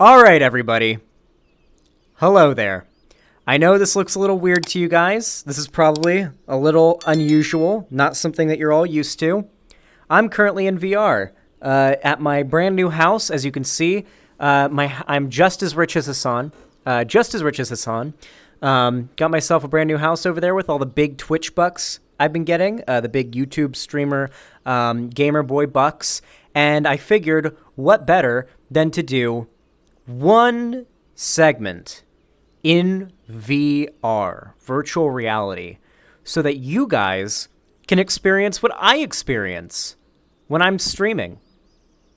All right, everybody. Hello there. I know this looks a little weird to you guys. This is probably a little unusual, not something that you're all used to. I'm currently in VR at my brand new house. As you can see, I'm just as rich as Hassan. Got myself a brand new house over there with all the big Twitch bucks I've been getting, the big YouTube streamer gamer boy bucks. And I figured, what better than to do one segment in VR, virtual reality, so that you guys can experience what I experience when I'm streaming.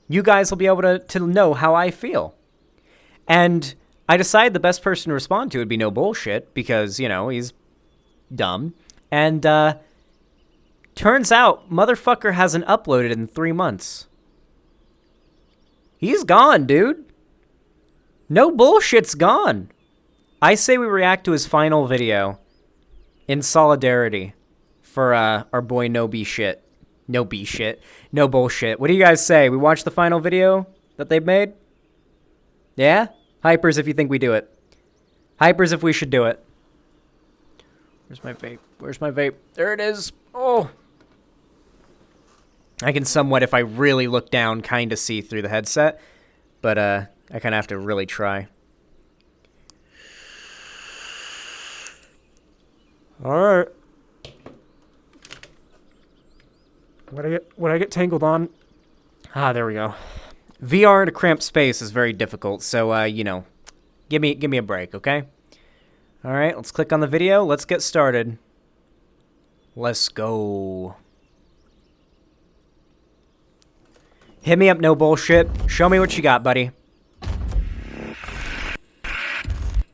You guys will be able to know how I feel. And I decided the best person to respond to would be No Bullshit because, you know, he's dumb. And turns out, motherfucker hasn't uploaded in 3 months. He's gone, dude. No Bullshit's gone. I say we react to his final video in solidarity for our boy No Bullshit. No Bullshit. What do you guys say? We watch the final video that they've made? Yeah? Hypers if you think we do it. Hypers if we should do it. Where's my vape? There it is. Oh. I can somewhat, if I really look down, kind of see through the headset. But I kind of have to really try. All right. What I get tangled on? Ah, there we go. VR in a cramped space is very difficult, so you know, give me a break, okay? All right, let's click on the video. Let's get started. Let's go. Hit me up, No Bullshit. Show me what you got, buddy.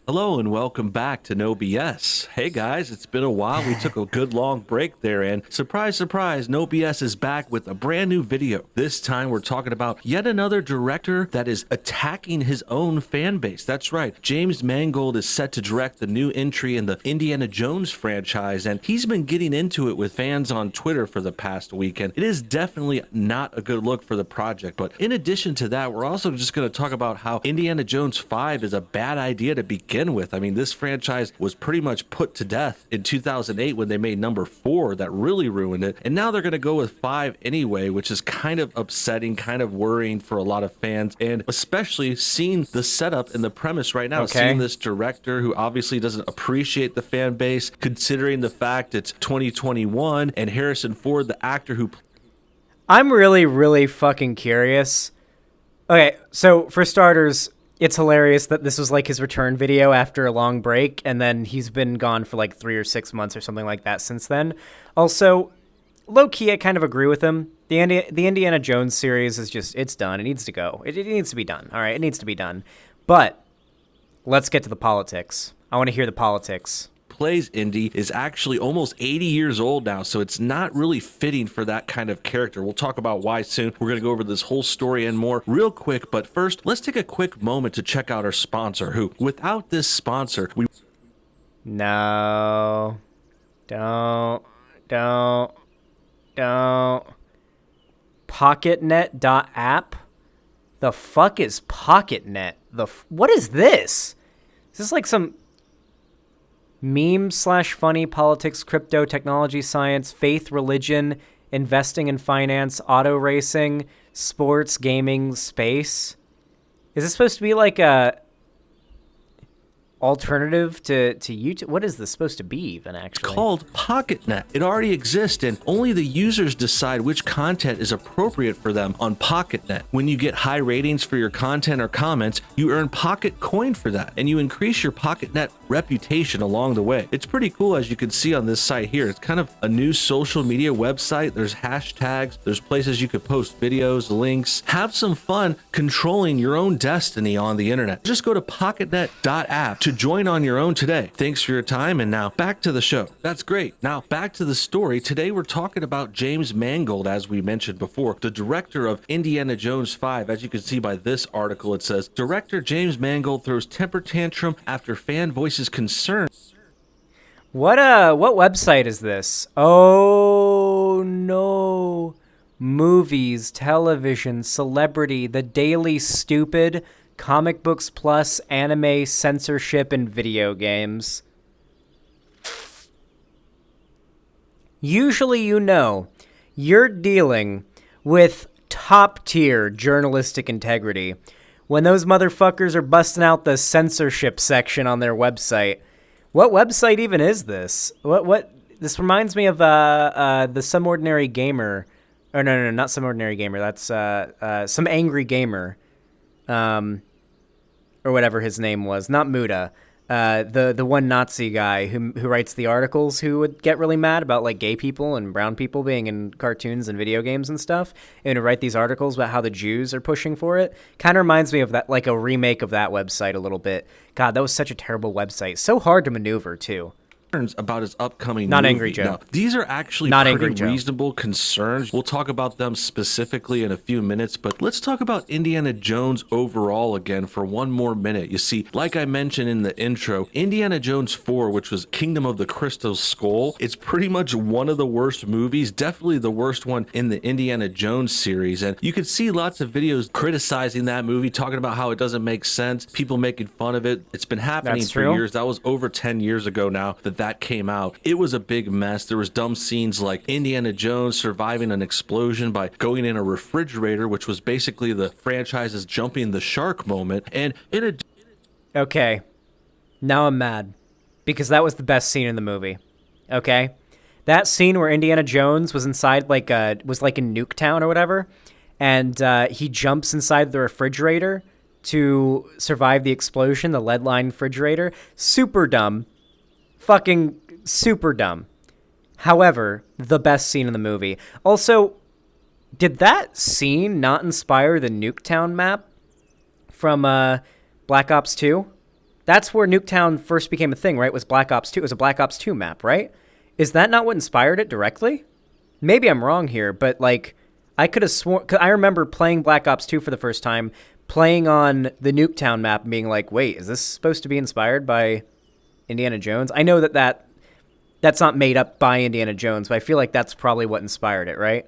Hello and welcome back to No BS. Hey guys, it's been a while. We took a good long break there and surprise, surprise, No BS is back with a brand new video. This time we're talking about yet another director that is attacking his own fan base. That's right. James Mangold is set to direct the new entry in the Indiana Jones franchise and he's been getting into it with fans on Twitter for the past week and it is definitely not a good look for the project. But in addition to that, we're also just going to talk about how Indiana Jones 5 is a bad idea to begin with. I mean, this franchise was pretty much put to death in 2008 when they made number 4 that really ruined it. And now they're going to go with 5 anyway, which is kind of upsetting, kind of worrying for a lot of fans. And especially seeing the setup and the premise right now, seeing this director who obviously doesn't appreciate the fan base, considering the fact it's 2021 and Harrison Ford, the actor who... I'm really fucking curious. Okay, so for starters, it's hilarious that this was like his return video after a long break, and then he's been gone for like 3 or 6 months or something like that since then. Also, low-key, I kind of agree with him. The Indiana Jones series is just, it's done. It needs to go. It needs to be done. All right, it needs to be done. But let's get to the politics. I want to hear the politics. Plays Indy is actually almost 80 years old now, so it's not really fitting for that kind of character. We'll talk about why soon. We're going to go over this whole story and more real quick, but first, let's take a quick moment to check out our sponsor, who, without this sponsor, we... No. Don't. PocketNet.app? The fuck is PocketNet? What is this? Is this like some... meme/funny, politics, crypto, technology, science, faith, religion, investing and finance, auto racing, sports, gaming, space? Is this supposed to be like a alternative to YouTube? What is this supposed to be even, actually? It's called PocketNet. It already exists, and only the users decide which content is appropriate for them on PocketNet. When you get high ratings for your content or comments, you earn Pocket Coin for that, and you increase your PocketNet reputation along the way. It's pretty cool, as you can see on this site here. It's kind of a new social media website. There's hashtags, there's places you could post videos, links. Have some fun controlling your own destiny on the internet. Just go to PocketNet.app to join on your own today. Thanks for your time, and now back to the show. That's great. Now back to the story. Today we're talking about James Mangold, as we mentioned before, the director of Indiana Jones 5. As you can see by this article, it says, Director James Mangold throws temper tantrum after fan voices concern. What website is this? Oh no. Movies, television, celebrity, the Daily Stupid, comic books plus anime censorship in video games. Usually, you're dealing with top-tier journalistic integrity when those motherfuckers are busting out the censorship section on their website. What website even is this? What? This reminds me of the Some Ordinary Gamer. Or no, not Some Ordinary Gamer. That's Some Angry Gamer. Or whatever his name was. Not Muda. The one Nazi guy who writes the articles who would get really mad about like gay people and brown people being in cartoons and video games and stuff, and to write these articles about how the Jews are pushing for it. Kind of reminds me of that, like a remake of that website a little bit. God, that was such a terrible website. So hard to maneuver too. About his upcoming Not movie. Angry Joe. Now, these are actually Not pretty Angry Joe. reasonable concerns. We'll talk about them specifically in a few minutes, but let's talk about Indiana Jones overall again for one more minute. You see, like I mentioned in the intro, Indiana Jones 4, which was Kingdom of the Crystal Skull, it's pretty much one of the worst movies, definitely the worst one in the Indiana Jones series. And you could see lots of videos criticizing that movie, talking about how it doesn't make sense, people making fun of it. It's been happening That's for true. years. That was over 10 years ago now that came out. It was a big mess. There was dumb scenes like Indiana Jones surviving an explosion by going in a refrigerator, which was basically the franchise's jumping the shark moment. And in a Okay, now I'm mad because that was the best scene in the movie. Okay, that scene where Indiana Jones was inside was like in Nuketown or whatever, and he jumps inside the refrigerator to survive the explosion, the lead-lined refrigerator. Super dumb. Fucking super dumb. However, the best scene in the movie. Also, did that scene not inspire the Nuketown map from Black Ops 2? That's where Nuketown first became a thing, right? Was Black Ops 2. It was a Black Ops 2 map, right? Is that not what inspired it directly? Maybe I'm wrong here, but like I could have sworn, 'cause I remember playing Black Ops 2 for the first time, playing on the Nuketown map and being like, wait, is this supposed to be inspired by Indiana Jones? I know that's not made up by Indiana Jones, but I feel like that's probably what inspired it, right?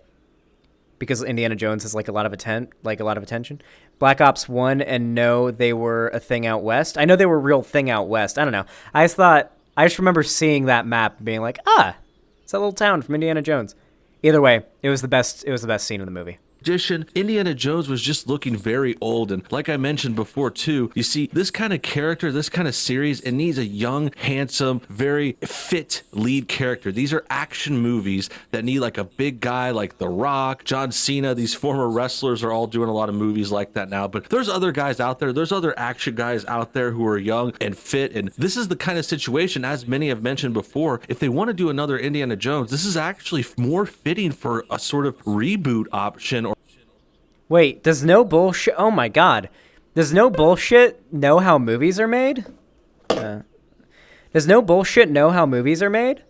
Because Indiana Jones has like a lot of attention. Black Ops 1 and no, they were a thing out west. I know they were a real thing out west. I don't know. I just remember seeing that map and being like, it's that little town from Indiana Jones. Either way, it was the best scene in the movie. addition, Indiana Jones was just looking very old. And like I mentioned before too, you see, this kind of character, this kind of series, it needs a young, handsome, very fit lead character. These are action movies that need like a big guy like The Rock, John Cena. These former wrestlers are all doing a lot of movies like that now. But there's other guys out there. There's other action guys out there who are young and fit. And this is the kind of situation, as many have mentioned before, if they want to do another Indiana Jones, this is actually more fitting for a sort of reboot option. Wait, does no bullshit... Oh my god. Does no bullshit know how movies are made? Does no bullshit know how movies are made?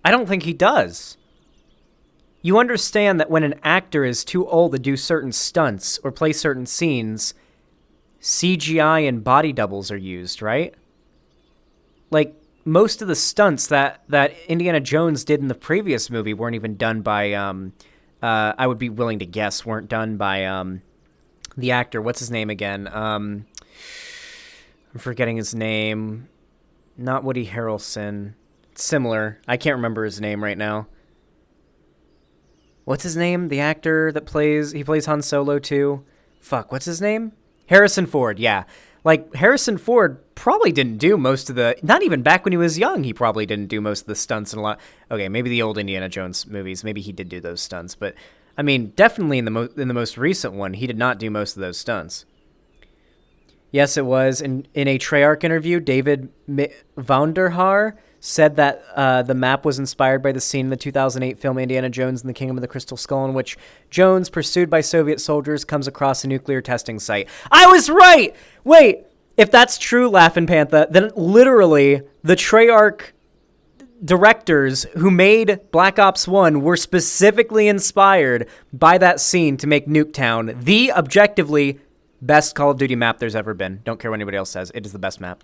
I don't think he does. You understand that when an actor is too old to do certain stunts or play certain scenes, CGI and body doubles are used, right? Like, most of the stunts that Indiana Jones did in the previous movie weren't even done by... I would be willing to guess weren't done by the actor. What's his name again? I'm forgetting his name. Not Woody Harrelson. Similar. I can't remember his name right now. What's his name? The actor that plays Han Solo too. Fuck, what's his name? Harrison Ford, yeah. Like, Harrison Ford probably didn't do most of the... Not even back when he was young, he probably didn't do most of the stunts and a lot... Okay, maybe the old Indiana Jones movies, maybe he did do those stunts. But, I mean, definitely in the most recent one, he did not do most of those stunts. Yes, it was. In a Treyarch interview, David Xanderhal said that the map was inspired by the scene in the 2008 film Indiana Jones and the Kingdom of the Crystal Skull, in which Jones, pursued by Soviet soldiers, comes across a nuclear testing site. I was right! Wait, if that's true, Laughin' Panther, then literally the Treyarch directors who made Black Ops 1 were specifically inspired by that scene to make Nuketown the objectively best Call of Duty map there's ever been. Don't care what anybody else says. It is the best map.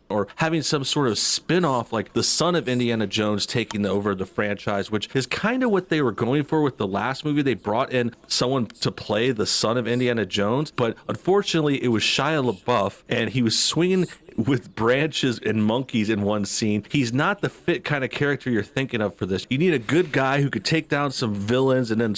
or having some sort of spin-off like the son of Indiana Jones taking over the franchise, which is kind of what they were going for with the last movie. They brought in someone to play the son of Indiana Jones, but unfortunately it was Shia LaBeouf, and he was swinging with branches and monkeys in one scene. He's not the fit kind of character you're thinking of for this. You need a good guy who could take down some villains and then...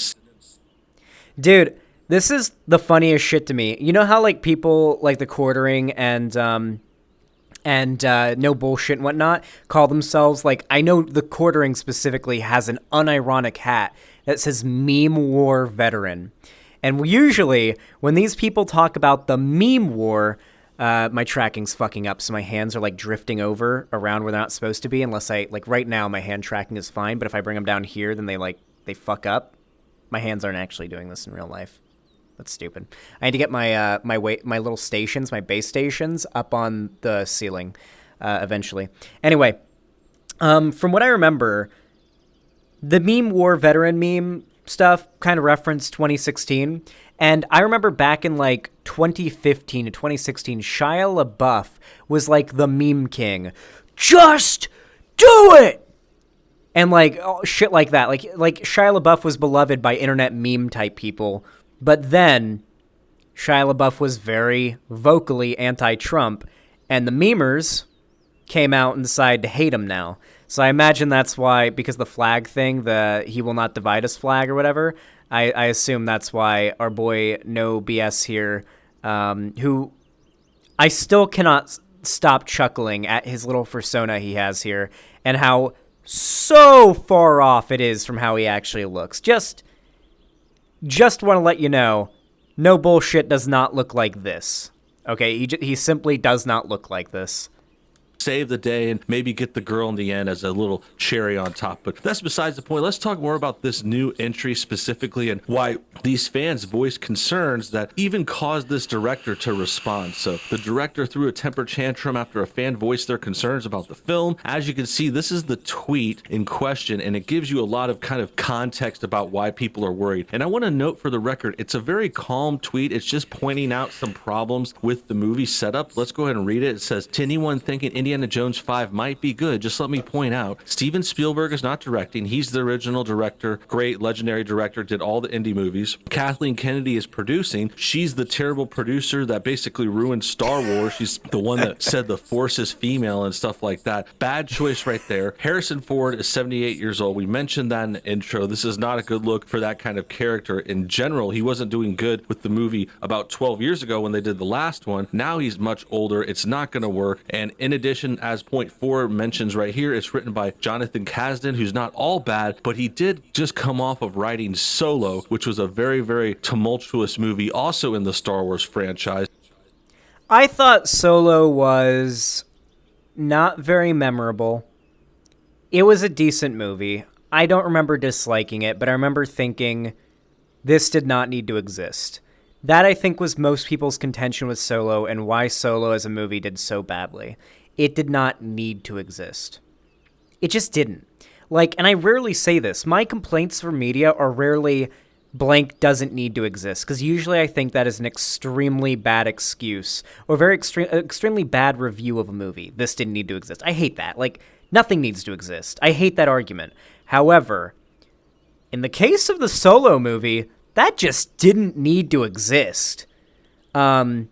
Dude, this is the funniest shit to me. You know how like people like the Quartering and No Bullshit and whatnot call themselves, like, I know the Quartering specifically has an unironic hat that says Meme War Veteran. And usually when these people talk about the meme war, my tracking's fucking up, so my hands are like drifting over around where they're not supposed to be, unless I, like right now my hand tracking is fine, but if I bring them down here, then they fuck up. My hands aren't actually doing this in real life. That's stupid. I need to get my my little stations, my base stations, up on the ceiling eventually. Anyway, from what I remember, the Meme War Veteran meme stuff kind of referenced 2016. And I remember back in like 2015 to 2016, Shia LaBeouf was like the meme king. Just do it! And like shit like that. Like Shia LaBeouf was beloved by internet meme type people. But then Shia LaBeouf was very vocally anti-Trump, and the memers came out and decided to hate him now. So I imagine that's why, because the flag thing, the "He will not divide us" flag or whatever, I assume that's why our boy No BS here, who I still cannot stop chuckling at his little persona he has here, and how so far off it is from how he actually looks. Just want to let you know, No Bullshit does not look like this. Okay, he simply does not look like this. Save the day and maybe get the girl in the end as a little cherry on top. But that's besides the point. Let's talk more about this new entry specifically and why these fans voiced concerns that even caused this director to respond. So the director threw a temper tantrum after a fan voiced their concerns about the film. As you can see, this is the tweet in question, and it gives you a lot of kind of context about why people are worried. And I want to note for the record, it's a very calm tweet. It's just pointing out some problems with the movie setup. Let's go ahead and read it. It says, to anyone thinking Indiana Jones 5 might be good, just let me point out, Steven Spielberg is not directing. He's the original director, great legendary director, did all the indie movies. Kathleen Kennedy is producing. She's the terrible producer that basically ruined Star Wars. She's the one that said the Force is female and stuff like that. Bad choice right there. Harrison Ford is 78 years old. We mentioned that in the intro. This is not a good look for that kind of character in general. He wasn't doing good with the movie about 12 years ago when they did the last one. Now he's much older. It's not going to work. And in addition, as point 4 mentions right here, it's written by Jonathan Kasdan, who's not all bad, but he did just come off of writing Solo, which was a very, very tumultuous movie also in the Star Wars franchise. I thought Solo was not very memorable. It was a decent movie. I don't remember disliking it, but I remember thinking this did not need to exist. That, I think, was most people's contention with Solo and why Solo as a movie did so badly. It did not need to exist. It just didn't. Like, and I rarely say this, my complaints for media are rarely blank doesn't need to exist, because usually I think that is an extremely bad excuse or very extremely bad review of a movie. This didn't need to exist. I hate that. Like, nothing needs to exist. I hate that argument. However, in the case of the Solo movie, that just didn't need to exist. Yeah,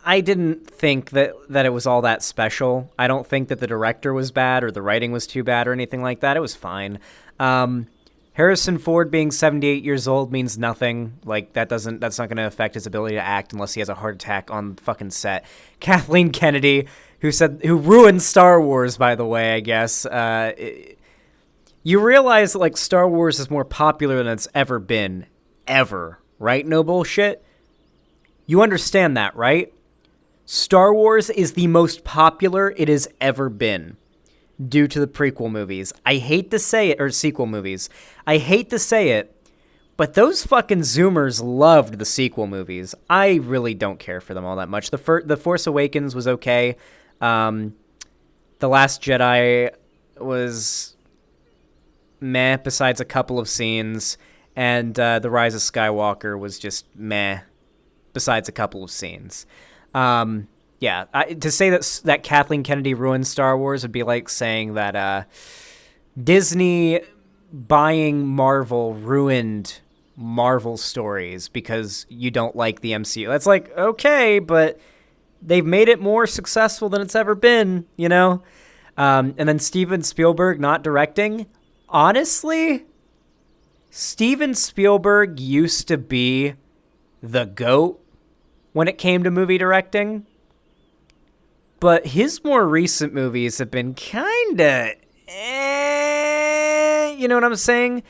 I didn't think that it was all that special. I don't think that the director was bad or the writing was too bad or anything like that. It was fine. Harrison Ford being 78 years old means nothing. Like, that's not going to affect his ability to act unless he has a heart attack on fucking set. Kathleen Kennedy, who ruined Star Wars, by the way, I guess. You realize that, like, Star Wars is more popular than it's ever been. Ever. Right? No bullshit? You understand that, right? Star Wars is the most popular it has ever been due to the prequel movies. I hate to say it, or sequel movies. I hate to say it, but those fucking Zoomers loved the sequel movies. I really don't care for them all that much. The Force Awakens was okay. The Last Jedi was meh, besides a couple of scenes. And The Rise of Skywalker was just meh, besides a couple of scenes. To say that Kathleen Kennedy ruined Star Wars would be like saying that Disney buying Marvel ruined Marvel stories because you don't like the MCU. That's like, okay, but they've made it more successful than it's ever been, you know? And then Steven Spielberg not directing. Honestly, Steven Spielberg used to be the GOAT when it came to movie directing. But his more recent movies have been kind of you know what I'm saying?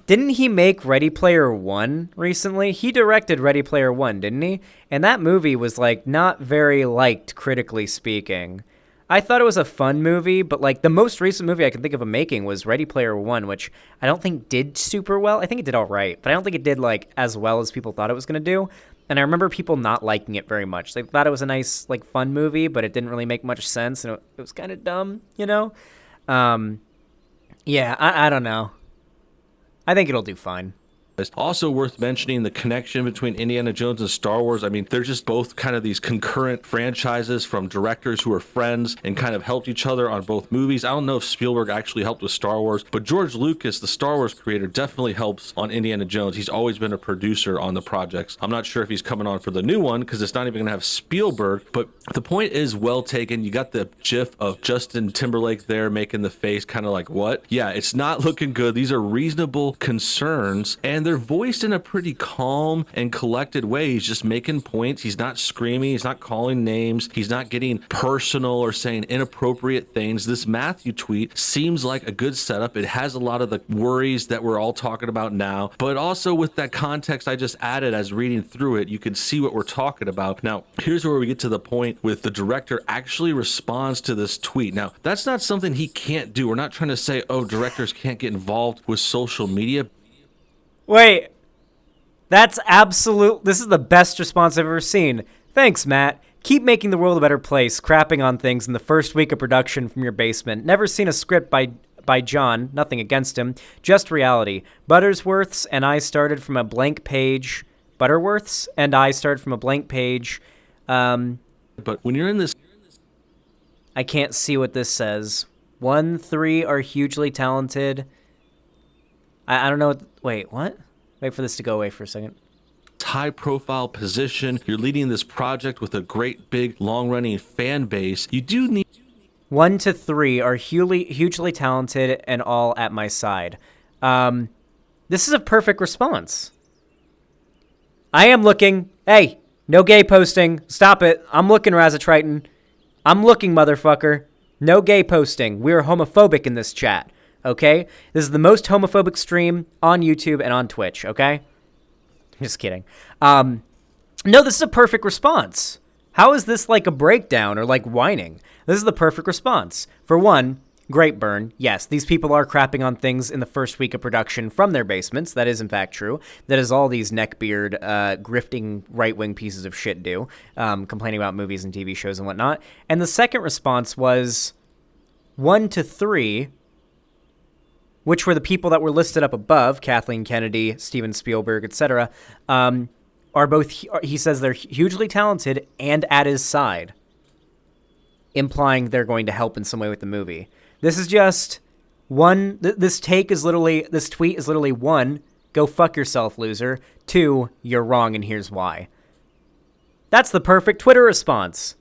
Didn't he make Ready Player One recently? He directed Ready Player One, didn't he? And that movie was, like, not very liked, critically speaking. I thought it was a fun movie, but, like, the most recent movie I can think of him making was Ready Player One, which I don't think did super well. I think it did all right, but I don't think it did, like, as well as people thought it was going to do. And I remember people not liking it very much. They thought it was a nice, like, fun movie, but it didn't really make much sense, and it was kind of dumb, you know? I don't know. I think it'll do fine. It's also worth mentioning the connection between Indiana Jones and Star Wars. I mean, they're just both kind of these concurrent franchises from directors who are friends and kind of helped each other on both movies. I don't know if Spielberg actually helped with Star Wars, but George Lucas, the Star Wars creator, definitely helps on Indiana Jones. He's always been a producer on the projects. I'm not sure if he's coming on for the new one because it's not even going to have Spielberg, but the point is well taken. You got the gif of Justin Timberlake there making the face kind of like, what? Yeah, it's not looking good. These are reasonable concerns, and they're voiced in a pretty calm and collected way. He's just making points. He's not screaming. He's not calling names. He's not getting personal or saying inappropriate things. This Matthew tweet seems like a good setup. It has a lot of the worries that we're all talking about now, but also with that context I just added as reading through it, you can see what we're talking about. Now, here's where we get to the point with the director actually responds to this tweet. Now, that's not something he can't do. We're not trying to say, oh, directors can't get involved with social media. Wait, this is the best response I've ever seen. Thanks, Matt. Keep making the world a better place, crapping on things in the first week of production from your basement. Never seen a script by John, nothing against him, just reality. Butterworths and I started from a blank page. But when you're in this... I can't see what this says. 1-3 are hugely talented. I don't know. Wait, what? Wait for this to go away for a second. High-profile position. You're leading this project with a great, big, long-running fan base. You do need... 1-3 are hugely talented and all at my side. This is a perfect response. I am looking. Hey, no gay posting. Stop it. I'm looking, Razatriton. I'm looking, motherfucker. No gay posting. We're homophobic in this chat. Okay? This is the most homophobic stream on YouTube and on Twitch, okay? I'm just kidding. No, this is a perfect response. How is this like a breakdown or like whining? This is the perfect response. For one, great burn. Yes, these people are crapping on things in the first week of production from their basements. That is, in fact, true. That is all these neckbeard, grifting right-wing pieces of shit do, complaining about movies and TV shows and whatnot. And the second response was 1-3... which were the people that were listed up above, Kathleen Kennedy, Steven Spielberg, etc., are both, he says they're hugely talented and at his side, implying they're going to help in some way with the movie. This is just one, this tweet is literally 1, go fuck yourself, loser, 2, you're wrong and here's why. That's the perfect Twitter response.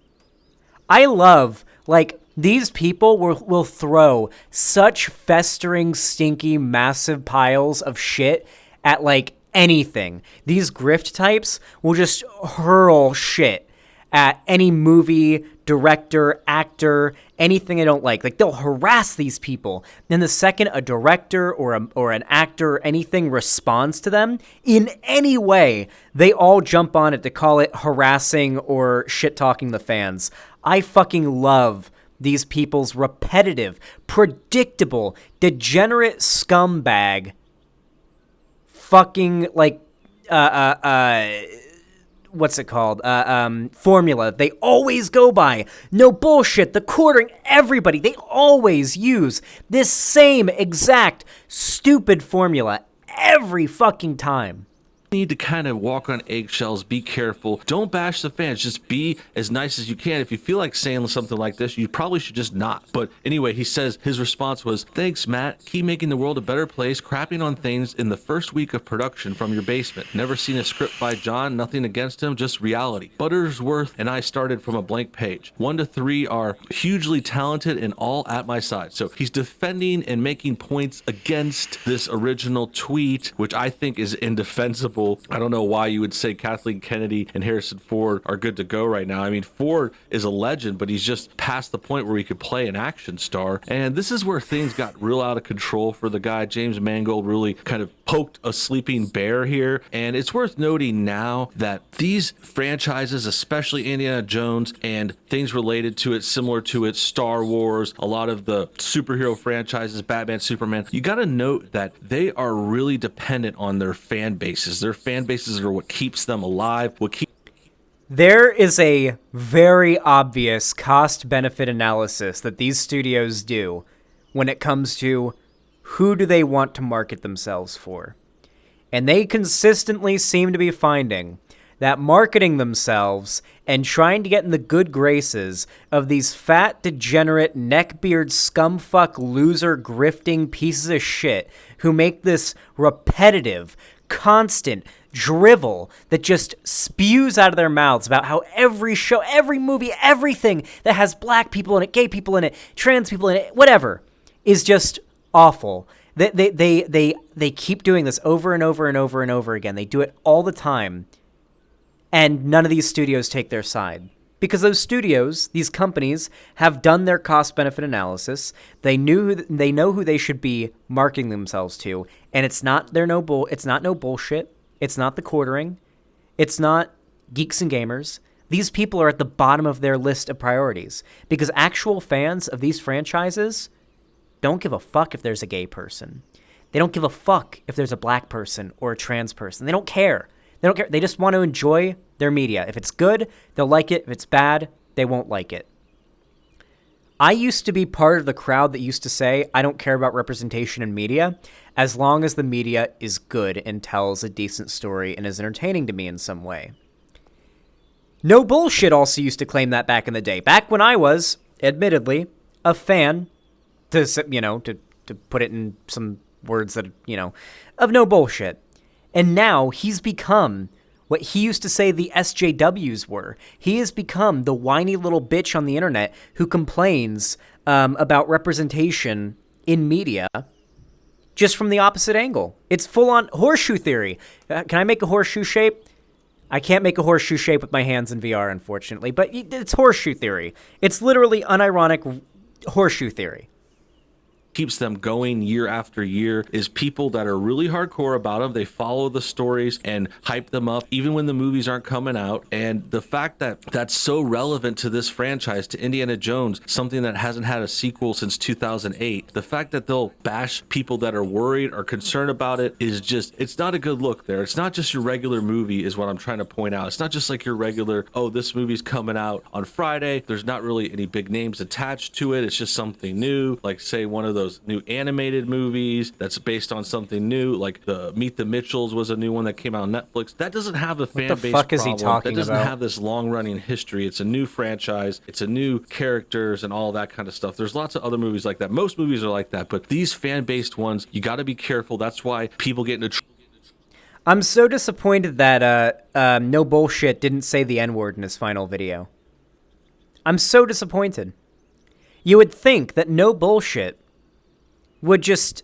I love, like, these people will throw such festering, stinky, massive piles of shit at, like, anything. These grift types will just hurl shit at any movie, director, actor, anything they don't like. Like, they'll harass these people. Then the second a director or an actor or anything responds to them in any way, they all jump on it to call it harassing or shit-talking the fans. I fucking love these people's repetitive, predictable, degenerate scumbag fucking, like, what's it called? Formula they always go by. No bullshit. The quartering, everybody, they always use this same exact stupid formula every fucking time. need to kind of walk on eggshells, be careful. Don't bash the fans. Just be as nice as you can. If you feel like saying something like this, you probably should just not. But anyway, he says his response was, "Thanks, Matt. Keep making the world a better place, crapping on things in the first week of production from your basement. Never seen a script by John, nothing against him, just reality. Buttersworth and I started from a blank page. 1 to 3 are hugely talented and all at my side." So he's defending and making points against this original tweet, which I think is indefensible. I don't know why you would say Kathleen Kennedy and Harrison Ford are good to go right now. I mean, Ford is a legend, but he's just past the point where he could play an action star. And this is where things got real out of control for the guy. James Mangold really kind of poked a sleeping bear here. And it's worth noting now that these franchises, especially Indiana Jones and things related to it, similar to it, Star Wars, a lot of the superhero franchises, Batman, Superman, you got to note that they are really dependent on their fan bases. Their fan bases are what keeps them alive, There is a very obvious cost-benefit analysis that these studios do when it comes to who do they want to market themselves for. And they consistently seem to be finding that marketing themselves and trying to get in the good graces of these fat, degenerate, neckbeard, scumfuck, loser, grifting pieces of shit who make this repetitive, constant drivel that just spews out of their mouths about how every show, every movie, everything that has black people in it, gay people in it, trans people in it, whatever, is just awful. They keep doing this over and over and over and over again. They do it all the time, and none of these studios take their side. Because those studios, these companies, have done their cost-benefit analysis. They know who they should be marketing themselves to, and it's not no bullshit. It's not the quartering. It's not geeks and gamers. These people are at the bottom of their list of priorities because actual fans of these franchises don't give a fuck if there's a gay person. They don't give a fuck if there's a black person or a trans person. They don't care. They just want to enjoy their media. If it's good, they'll like it. If it's bad, they won't like it. I used to be part of the crowd that used to say, I don't care about representation in media as long as the media is good and tells a decent story and is entertaining to me in some way. No Bullshit also used to claim that back in the day. Back when I was, admittedly, a fan, to put it in some words that, of No Bullshit. And now he's become what he used to say the SJWs were. He has become the whiny little bitch on the internet who complains about representation in media just from the opposite angle. It's full-on horseshoe theory. Can I make a horseshoe shape? I can't make a horseshoe shape with my hands in VR, unfortunately, but it's horseshoe theory. It's literally unironic horseshoe theory. Keeps them going year after year is people that are really hardcore about them. They follow the stories and hype them up even when the movies aren't coming out. And the fact that that's so relevant to this franchise, to Indiana Jones, something that hasn't had a sequel since 2008, the fact that they'll bash people that are worried or concerned about it is just, it's not a good look there. It's not just your regular movie is what I'm trying to point out. It's not just like your regular, oh, this movie's coming out on Friday. There's not really any big names attached to it. It's just something new, like say one of those new animated movies that's based on something new, like the Meet the Mitchells was a new one that came out on Netflix. That doesn't have a fan base problem. What the fuck is he talking That doesn't about? have this long-running history. It's a new franchise. It's a new characters and all that kind of stuff. There's lots of other movies like that. Most movies are like that, but these fan-based ones, you got to be careful. That's why people get into I'm so disappointed that No Bullshit didn't say the N-word in his final video. I'm so disappointed. You would think that No Bullshit would just,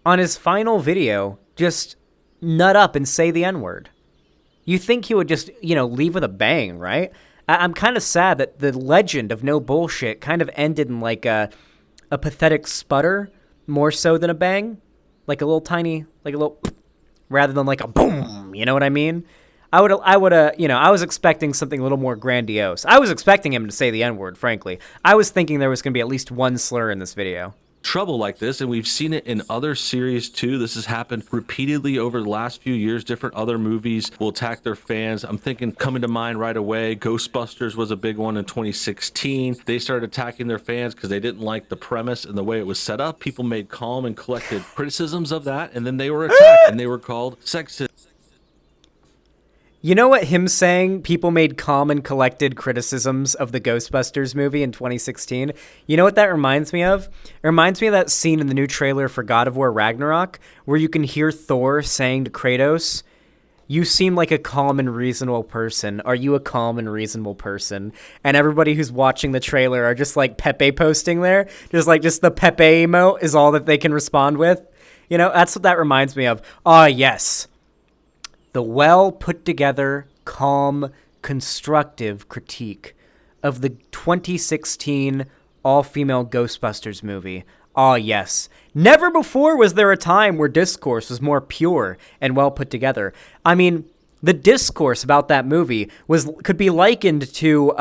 on his final video, just nut up and say the N-word. You think he would just, leave with a bang, right? I'm kind of sad that the legend of No Bullshit kind of ended in like a pathetic sputter more so than a bang. Like a little tiny, like a little, rather than like a boom, you know what I mean? I was expecting something a little more grandiose. I was expecting him to say the N-word, frankly. I was thinking there was going to be at least one slur in this video. trouble like this, and we've seen it in other series too. This has happened repeatedly over the last few years. Different other movies will attack their fans. I'm thinking, coming to mind right away, Ghostbusters was a big one in 2016. They started attacking their fans because they didn't like the premise and the way it was set up. People made calm and collected criticisms of that, and then they were attacked and they were called sexist. You know what him saying people made calm and collected criticisms of the Ghostbusters movie in 2016? You know what that reminds me of? It reminds me of that scene in the new trailer for God of War Ragnarok where you can hear Thor saying to Kratos, "You seem like a calm and reasonable person. Are you a calm and reasonable person?" And everybody who's watching the trailer are just like Pepe posting there. Just the Pepe emote is all that they can respond with. You know, that's what that reminds me of. Ah, yes. The well put together, calm, constructive critique of the 2016 all-female Ghostbusters movie. Ah, yes. Never before was there a time where discourse was more pure and well put together. I mean, the discourse about that movie could be likened to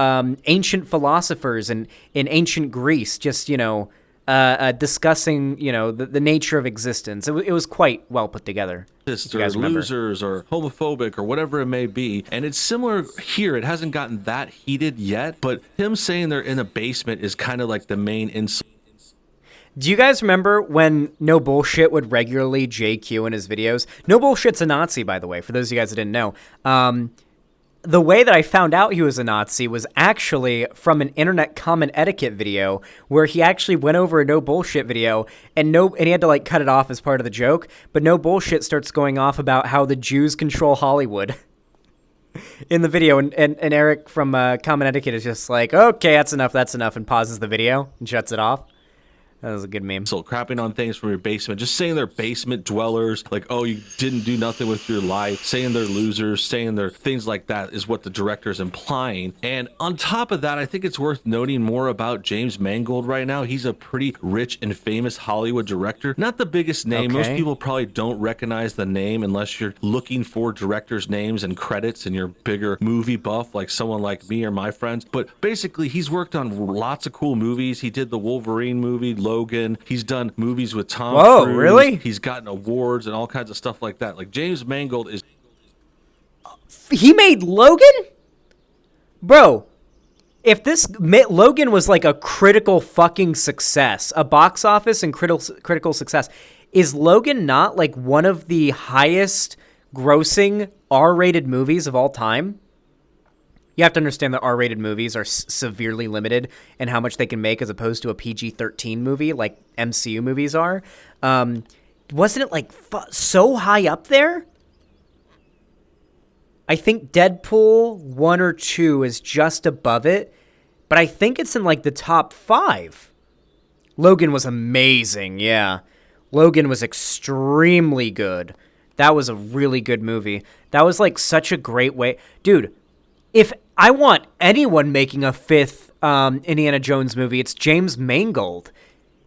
ancient philosophers in ancient Greece, just, discussing, the nature of existence. It was quite well put together. Or losers or homophobic or whatever it may be. And it's similar here. It hasn't gotten that heated yet, but him saying they're in a basement is kind of like the main insult. Do you guys remember when No Bullshit would regularly JQ in his videos? No Bullshit's a Nazi, by the way, for those of you guys that didn't know. The way that I found out he was a Nazi was actually from an internet common etiquette video where he actually went over a No Bullshit video and he had to like cut it off as part of the joke, but No Bullshit starts going off about how the Jews control Hollywood in the video, and Eric from common etiquette is just like, okay, that's enough, and pauses the video and shuts it off. That was a good meme. So crapping on things from your basement, just saying they're basement dwellers, like, oh, you didn't do nothing with your life, saying they're losers, saying they're things like that is what the director is implying. And on top of that, I think it's worth noting more about James Mangold right now. He's a pretty rich and famous Hollywood director. Not the biggest name. Okay. Most people probably don't recognize the name unless you're looking for directors' names and credits and you're bigger movie buff like someone like me or my friends. But basically, he's worked on lots of cool movies. He did the Wolverine movie, Logan. He's done movies with Tom Cruise. Really? He's gotten awards and all kinds of stuff like that. Like James Mangold is... He made Logan? Bro, if Logan was like a critical fucking success, a box office and critical success, is Logan not like one of the highest grossing R-rated movies of all time? You have to understand that R-rated movies are severely limited in how much they can make as opposed to a PG-13 movie like MCU movies are. Wasn't it like so high up there? I think Deadpool 1 or 2 is just above it, but I think it's in like the top 5. Logan was amazing, yeah. Logan was extremely good. That was a really good movie. That was like such a great way. Dude, if I want anyone making a 5th Indiana Jones movie, it's James Mangold.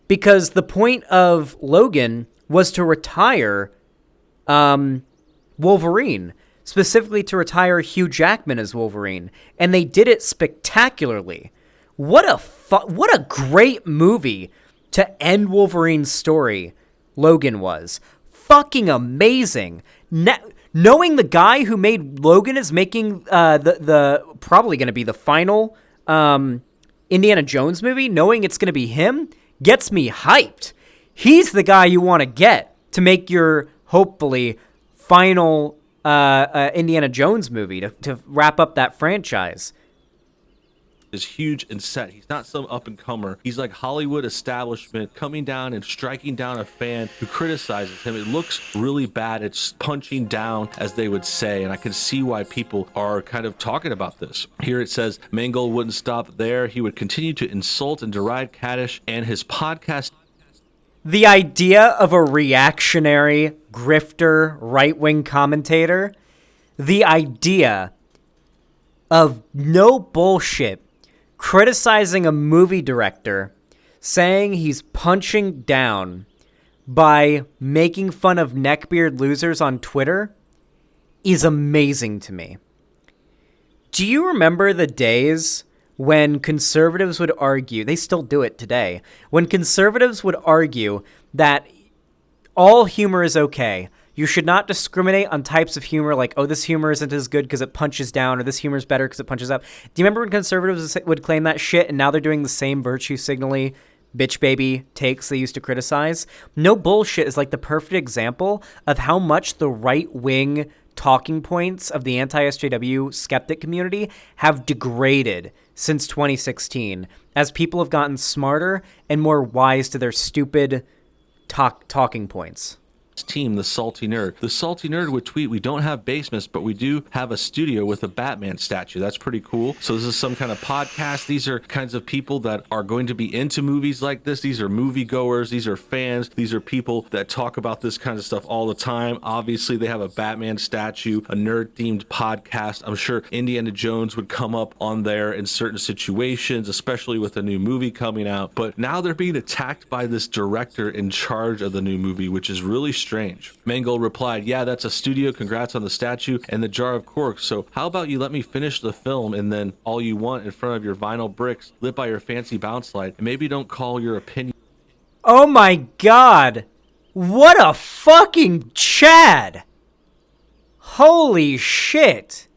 Because the point of Logan was to retire Wolverine. Specifically to retire Hugh Jackman as Wolverine. And they did it spectacularly. What a great movie to end Wolverine's story Logan was. Fucking amazing. Knowing the guy who made Logan is making the probably going to be the final Indiana Jones movie, knowing it's going to be him, gets me hyped. He's the guy you want to get to make your, hopefully, final Indiana Jones movie to wrap up that franchise. Is huge and set. He's not some up-and-comer. He's like Hollywood establishment coming down and striking down a fan who criticizes him. It looks really bad. It's punching down, as they would say, and I can see why people are kind of talking about this. Here it says, Mangold wouldn't stop there. He would continue to insult and deride Kaddish and his podcast. The idea of a reactionary, grifter, right-wing commentator, the idea of No Bullshit criticizing a movie director, saying he's punching down by making fun of neckbeard losers on Twitter is amazing to me. Do you remember the days when conservatives would argue, they still do it today, when conservatives would argue that all humor is okay? You should not discriminate on types of humor like, oh, this humor isn't as good because it punches down, or this humor is better because it punches up. Do you remember when conservatives would claim that shit, and now they're doing the same virtue signally, bitch baby takes they used to criticize? No Bullshit is like the perfect example of how much the right-wing talking points of the anti-SJW skeptic community have degraded since 2016 as people have gotten smarter and more wise to their stupid talking points. Team, the Salty Nerd. The Salty Nerd would tweet, "We don't have basements, but we do have a studio with a Batman statue." That's pretty cool. So this is some kind of podcast. These are kinds of people that are going to be into movies like this. These are moviegoers. These are fans. These are people that talk about this kind of stuff all the time. Obviously, they have a Batman statue, a nerd-themed podcast. I'm sure Indiana Jones would come up on there in certain situations, especially with a new movie coming out. But now they're being attacked by this director in charge of the new movie, which is really strange. Mangold replied, "Yeah, that's a studio. Congrats on the statue and the jar of corks. So how about you let me finish the film and then all you want in front of your vinyl bricks lit by your fancy bounce light, and maybe don't call your opinion." Oh my god. What a fucking Chad. Holy shit.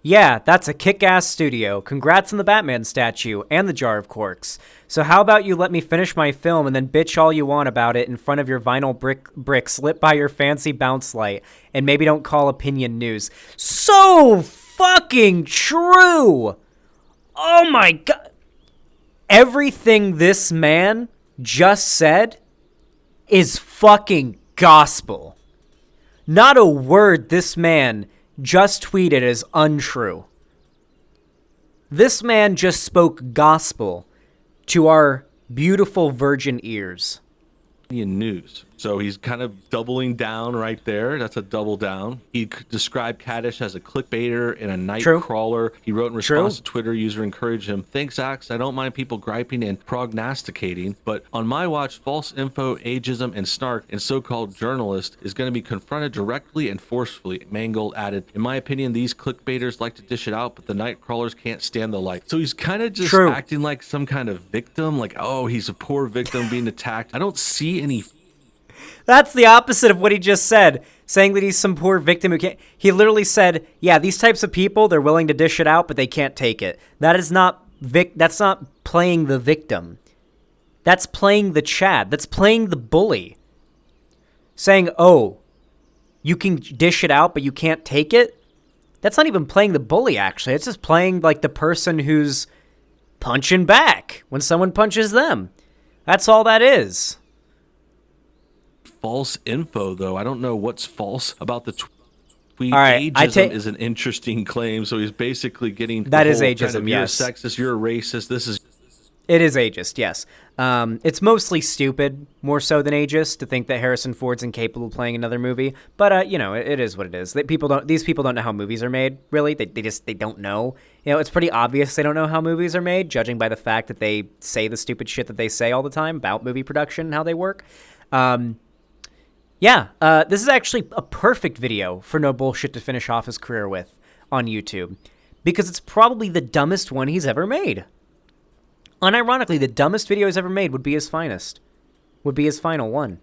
Yeah, that's a kick-ass studio. Congrats on the Batman statue and the jar of corks. So how about you let me finish my film and then bitch all you want about it in front of your vinyl bricks lit by your fancy bounce light, and maybe don't call opinion news. So fucking true! Oh my god. Everything this man just said is fucking gospel. Not a word this man just tweeted is untrue. This man just spoke gospel to our beautiful virgin ears. News. So he's kind of doubling down right there. That's a double down. He described Kaddish as a clickbaiter and a night crawler. He wrote in response to Twitter, user encouraged him, "Thanks, Axe. I don't mind people griping and prognosticating, but on my watch, false info, ageism, and snark and so-called journalist is going to be confronted directly and forcefully." Mangold added, "In my opinion, these clickbaiters like to dish it out, but the night crawlers can't stand the light." So he's kind of just acting like some kind of victim, like, oh, he's a poor victim being attacked. I don't see any. That's the opposite of what he just said, saying that he's some poor victim who can't. He literally said, yeah, these types of people, they're willing to dish it out, but they can't take it. That is not that's not playing the victim. That's playing the Chad. That's playing the bully. Saying, oh, you can dish it out, but you can't take it? That's not even playing the bully, actually. It's just playing like the person who's punching back when someone punches them. That's all that is. False info, though. I don't know what's false about the tweet. All right, ageism is an interesting claim. So he's basically getting that is ageism. Kind of, you're yes, a sexist, you're a racist. This is. It is ageist. Yes. It's mostly stupid, more so than ageist, to think that Harrison Ford's incapable of playing another movie. But it is what it is. These people don't know how movies are made. Really, they don't know. It's pretty obvious they don't know how movies are made, judging by the fact that they say the stupid shit that they say all the time about movie production and how they work. This is actually a perfect video for No Bullshit to finish off his career with on YouTube, because it's probably the dumbest one he's ever made. Unironically, the dumbest video he's ever made would be his finest. Would be his final one.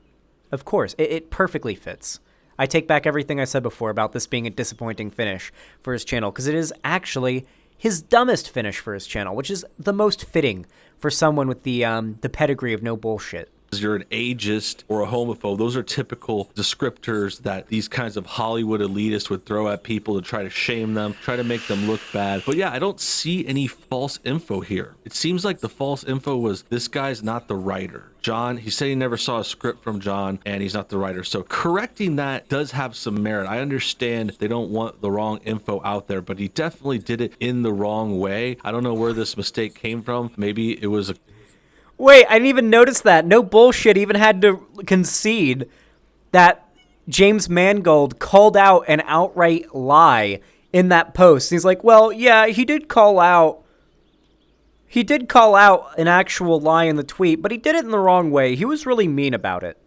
Of course, it perfectly fits. I take back everything I said before about this being a disappointing finish for his channel, because it is actually his dumbest finish for his channel, which is the most fitting for someone with the pedigree of No Bullshit. You're an ageist or a homophobe. Those are typical descriptors that these kinds of Hollywood elitists would throw at people to try to shame them, try to make them look bad. But yeah, I don't see any false info here. It seems like the false info was this guy's not the writer. John, he said he never saw a script from John, and he's not the writer. So correcting that does have some merit. I understand they don't want the wrong info out there, but he definitely did it in the wrong way. I don't know where this mistake came from. Maybe it was a... Wait, I didn't even notice that. No Bullshit even had to concede that James Mangold called out an outright lie in that post. He's like, well, yeah, he did call out an actual lie in the tweet, but he did it in the wrong way. He was really mean about it.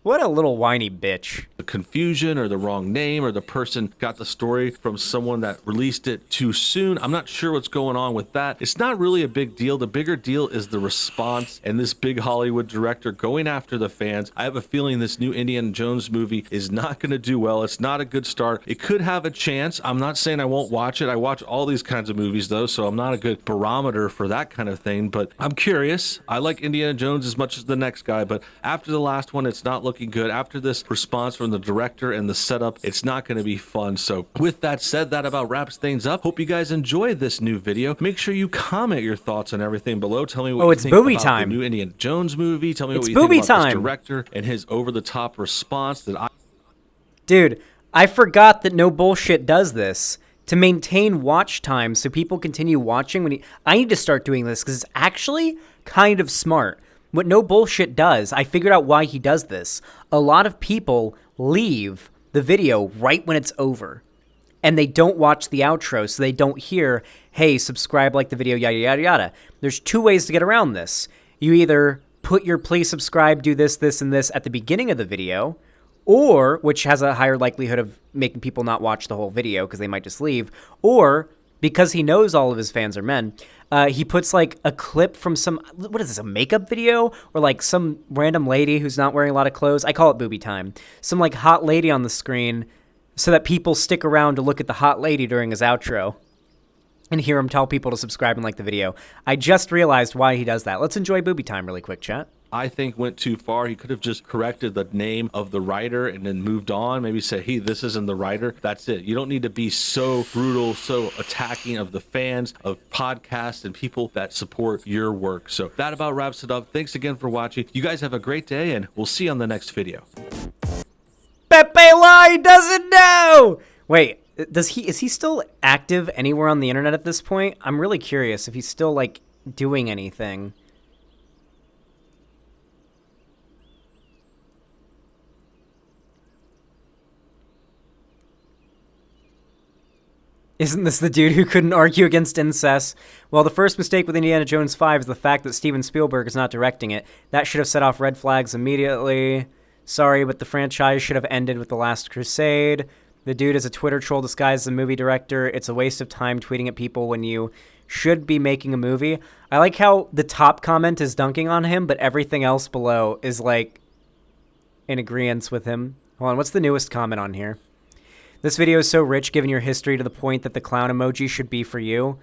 What a little whiny bitch. The confusion or the wrong name, or the person got the story from someone that released it too soon. I'm not sure what's going on with that. It's not really a big deal. The bigger deal is the response and this big Hollywood director going after the fans. I have a feeling this new Indiana Jones movie is not going to do well. It's not a good start. It could have a chance. I'm not saying I won't watch it. I watch all these kinds of movies though, so I'm not a good barometer for that kind of thing, but I'm curious. I like Indiana Jones as much as the next guy, but after the last one, it's not looking good. After this response from the director and the setup, it's not going to be fun. So with that said, that about wraps things up. Hope you guys enjoyed this new video. Make sure you comment your thoughts on everything below. Tell me what you think about the new Indiana Jones movie. Tell me what you think about this director and his over-the-top response that Dude, I forgot that No Bullshit does this to maintain watch time so people continue watching. I need to start doing this because it's actually kind of smart. What No Bullshit does, I figured out why he does this. A lot of people leave the video right when it's over, and they don't watch the outro, so they don't hear, hey, subscribe, like the video, yada, yada, yada. There's two ways to get around this. You either put your please subscribe, do this, this, and this at the beginning of the video, or, which has a higher likelihood of making people not watch the whole video because they might just leave, or, because he knows all of his fans are men, he puts like a clip from some, what is this, a makeup video? Or like some random lady who's not wearing a lot of clothes. I call it booby time. Some like hot lady on the screen so that people stick around to look at the hot lady during his outro and hear him tell people to subscribe and like the video. I just realized why he does that. Let's enjoy booby time really quick, chat. I think went too far. He could have just corrected the name of the writer and then moved on. Maybe say, hey, this isn't the writer. That's it. You don't need to be so brutal, so attacking of the fans of podcasts and people that support your work. So that about wraps it up. Thanks again for watching. You guys have a great day, and we'll see you on the next video. Pepe Lai doesn't know! Wait, is he still active anywhere on the internet at this point? I'm really curious if he's still, like, doing anything. Isn't this the dude who couldn't argue against incest? Well, the first mistake with Indiana Jones 5 is the fact that Steven Spielberg is not directing it. That should have set off red flags immediately. Sorry, but the franchise should have ended with The Last Crusade. The dude is a Twitter troll disguised as a movie director. It's a waste of time tweeting at people when you should be making a movie. I like how the top comment is dunking on him, but everything else below is, like, in agreement with him. Hold on, what's the newest comment on here? This video is so rich given your history to the point that the clown emoji should be for you.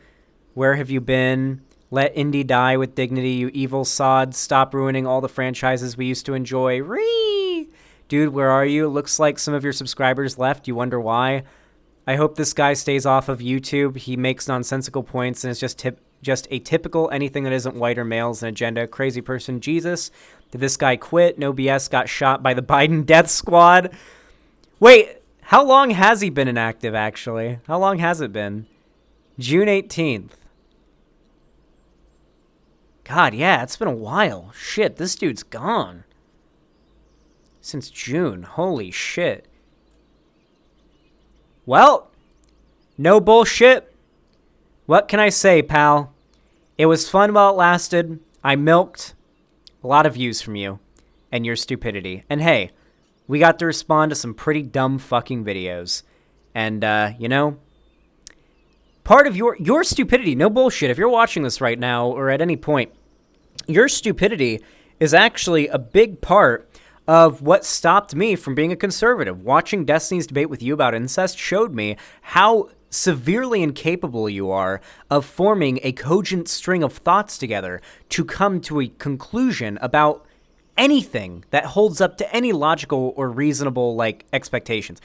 Where have you been? Let indie die with dignity, you evil sod. Stop ruining all the franchises we used to enjoy. Ree! Dude, where are you? Looks like some of your subscribers left. You wonder why? I hope this guy stays off of YouTube. He makes nonsensical points and is just a typical anything that isn't white or male is an agenda. Crazy person. Jesus. Did this guy quit? No BS. Got shot by the Biden death squad. Wait. How long has he been inactive, actually? How long has it been? June 18th. God, yeah, it's been a while. Shit, this dude's gone. Since June. Holy shit. Well, no bullshit. What can I say, pal? It was fun while it lasted. I milked a lot of views from you and your stupidity. And hey, we got to respond to some pretty dumb fucking videos. And, you know, part of your stupidity, no bullshit, if you're watching this right now or at any point, your stupidity is actually a big part of what stopped me from being a conservative. Watching Destiny's debate with you about incest showed me how severely incapable you are of forming a cogent string of thoughts together to come to a conclusion about anything that holds up to any logical or reasonable, like, expectations.